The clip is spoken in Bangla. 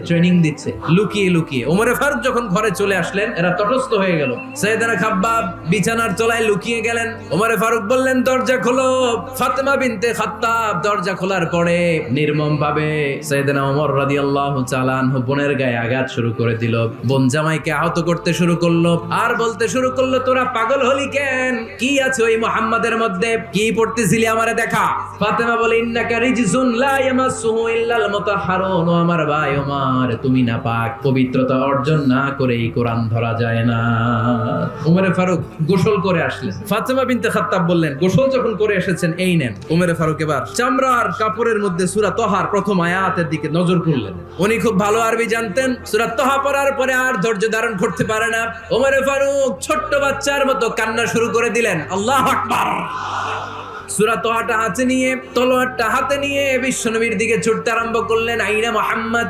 ট্রেনিং দিচ্ছে লুকিয়ে লুকিয়ে। ওমরে ফারুক যখন ঘরে চলে আসলেন, এরা তটস্থ হয়ে গেল। সাইয়েদনা খাব্বাব বিছানার তলায় লুকিয়ে গেলেন। ওমরে ফারুক বললেন, দরজা খোলো। ফাতেমা বিনতে খাত্তাব দরজা খোলার পরে নির্মম ভাবে সাইয়েদনা ওমর রাদিয়াল্লাহু তাআলা আনহু বোনের গায়ে আঘাত শুরু করে দিল। বোন জামাইকে আহত করতে শুরু করলো আর বলতে শুরু করলো, তোরা পাগল হলি কেন? কি আছে ওই মুহাম্মাদের মধ্যে? কি পড়তেছিলি আমারে দেখা? ফাতেমা বলে, ইন্নাকা রিজসুন লা ইয়ামাসসুহু ইল্লাল মুতাহহারুন। ও আমার ভাই ওমর, তুমি নাপাক, পবিত্রতা অর্জন না করে এই কোরআন ধরা যায় না। ওমরে ফারুক গোসল করে আসলেন। ফাতেমা বিনতে খাত্তাব বললেন, গোসল যখন করে এসেছেন, এই নেন। ওমরে ফারুক এবার চামড়ার কাপড়ের মধ্যে সূরা তহার প্রথম আয়াতের দিকে নজর করলেন। উনি খুব ভালো আরবি জানতেন। সূরা তহা পড়ার পরে আর ধৈর্য ধারণ করতে পারে না। ওমরে ফারুক ছোট্ট বাচ্চার মতো কান্না শুরু করে দিলেন। আল্লাহু আকবার। সূরা তহাটা হাতে নিয়ে, তলোয়ারটা হাতে নিয়ে বিশ্বনবীর দিকে ছুটতে আরম্ভ করলেন। আইনা মুহাম্মদ।